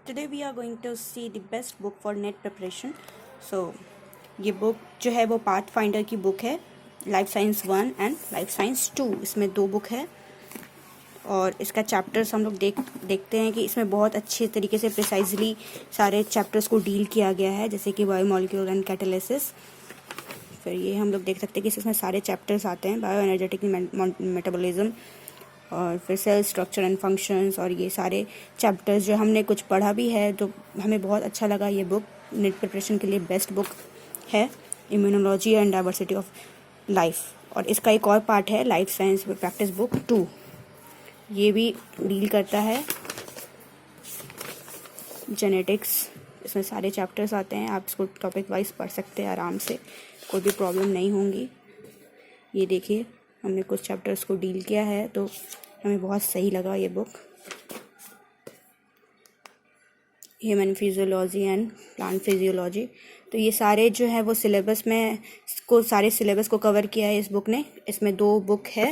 Today we are going to see the best book for net preparation. So ये book जो है वो path finder की book है, life science 1 and life science 2, इसमें 2 book है। और इसका चैप्टर्स हम लोग देखते हैं कि इसमें बहुत अच्छे तरीके से प्रिसाइजली सारे चैप्टर्स को डील किया गया है, जैसे कि बायोमोलिक्यूल एंड कैटालिसिस। फिर ये हम लोग देख सकते हैं कि इसमें सारे चैप्टर्स आते हैं, बायो एनर्जेटिक मेटाबॉलिज्म, और फिर सेल स्ट्रक्चर एंड फंक्शंस। और ये सारे चैप्टर्स जो हमने कुछ पढ़ा भी है तो हमें बहुत अच्छा लगा। ये बुक नेट प्रिपरेशन के लिए बेस्ट बुक है, immunology and diversity of life. और इसका एक और पार्ट है लाइफ साइंस प्रैक्टिस बुक 2, ये भी डील करता है जेनेटिक्स। इसमें सारे चैप्टर्स आते हैं, आप इसको टॉपिक वाइज पढ़ सकते हैं आराम से, कोई भी प्रॉब्लम नहीं होंगी। ये देखिए हमने कुछ चैप्टर्स को डील किया है तो हमें बहुत सही लगा ये book. Human physiology and plant physiology, तो ये सारे जो है वो सिलेबस में सारे सिलेबस को कवर किया है इस बुक ने। इसमें 2 बुक है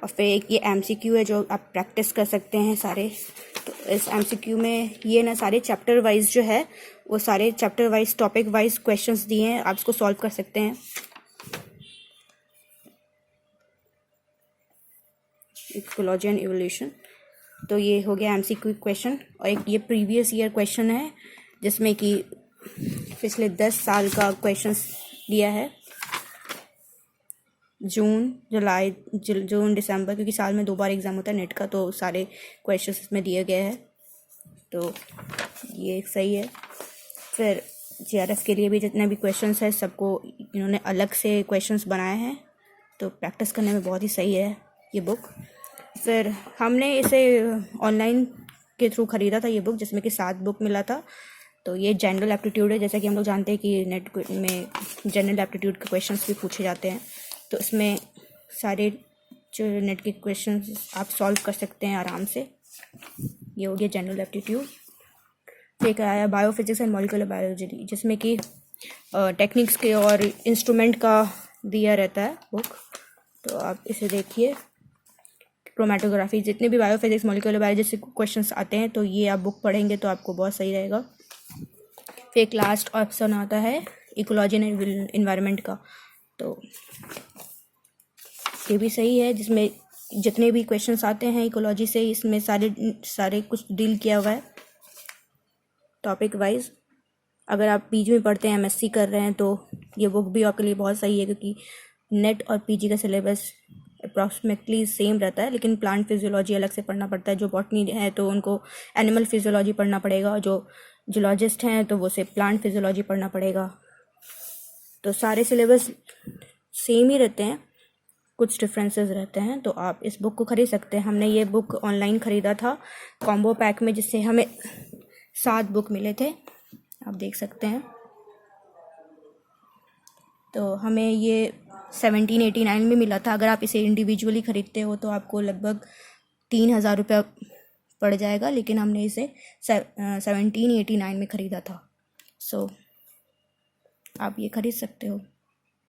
और फिर एक ये MCQ है जो आप प्रैक्टिस कर सकते हैं सारे। तो इस MCQ में ये ना सारे चैप्टर वाइज जो है वो सारे chapter wise topic wise questions दिए हैं, आप इसको सॉल्व कर सकते हैं। इकोलॉजी एंड इवोल्यूशन, तो ये हो गया MCQ क्वेश्चन। और एक ये प्रीवियस ईयर क्वेश्चन है जिसमें कि पिछले 10 साल का क्वेश्चंस दिया है, जून दिसंबर, क्योंकि साल में 2 बार एग्ज़ाम होता है नेट का, तो सारे क्वेश्चंस इसमें दिए गए हैं, तो ये सही है। फिर GRF के लिए भी जितने भी क्वेश्चंस है सबको इन्होंने अलग से क्वेश्चंस बनाए हैं, तो प्रैक्टिस करने में बहुत ही सही है ये बुक। फिर हमने इसे ऑनलाइन के थ्रू ख़रीदा था ये बुक, जिसमें कि 7 बुक मिला था। तो ये जनरल एप्टीट्यूड है, जैसा कि हम लोग जानते हैं कि नेट में जनरल एप्टीट्यूड के क्वेश्चंस भी पूछे जाते हैं, तो इसमें सारे जो नेट के क्वेश्चंस आप सॉल्व कर सकते हैं आराम से। ये हो गया जनरल एप्टीट्यूड। फिर आया बायोफिजिक्स एंड मॉलिक्यूलर बायोलॉजी, जिसमें कि टेक्निक्स के और इंस्ट्रूमेंट का दिया रहता है बुक, तो आप इसे देखिए। क्रोमेटोग्राफी, जितने भी बायोफिजिक्स मॉलिक्यूलर बायोलॉजी से क्वेश्चंस आते हैं तो ये आप बुक पढ़ेंगे तो आपको बहुत सही रहेगा। फिर एक लास्ट ऑप्शन आता है इकोलॉजी एंड इन्वायरमेंट का, तो ये भी सही है, जिसमें जितने भी क्वेश्चंस आते हैं इकोलॉजी से, इसमें सारे कुछ डील किया हुआ है टॉपिक वाइज। अगर आप PG में पढ़ते हैं, MSc कर रहे हैं, तो ये बुक भी आपके लिए बहुत सही है, क्योंकि नेट और PG का सिलेबस अप्रॉक्सीमेटली सेम रहता है, लेकिन प्लांट फिजियोलॉजी अलग से पढ़ना पड़ता है। जो बॉटनी है तो उनको एनिमल फिजियोलॉजी पढ़ना पड़ेगा, जो जूलॉजिस्ट हैं तो वो से प्लांट फिजियोलॉजी पढ़ना पड़ेगा। तो सारे सिलेबस सेम ही रहते हैं, कुछ डिफरेंसेस रहते हैं, तो आप इस बुक को ख़रीद सकते हैं। हमने ये बुक ऑनलाइन ख़रीदा था कॉम्बो पैक में, जिससे हमें 7 बुक मिले थे, आप देख सकते हैं। तो हमें ये 1789 में मिला था। अगर आप इसे इंडिविजुअली ख़रीदते हो तो आपको लगभग 3000 रुपया पड़ जाएगा, लेकिन हमने इसे 1789 में ख़रीदा था। सो आप ये ख़रीद सकते हो।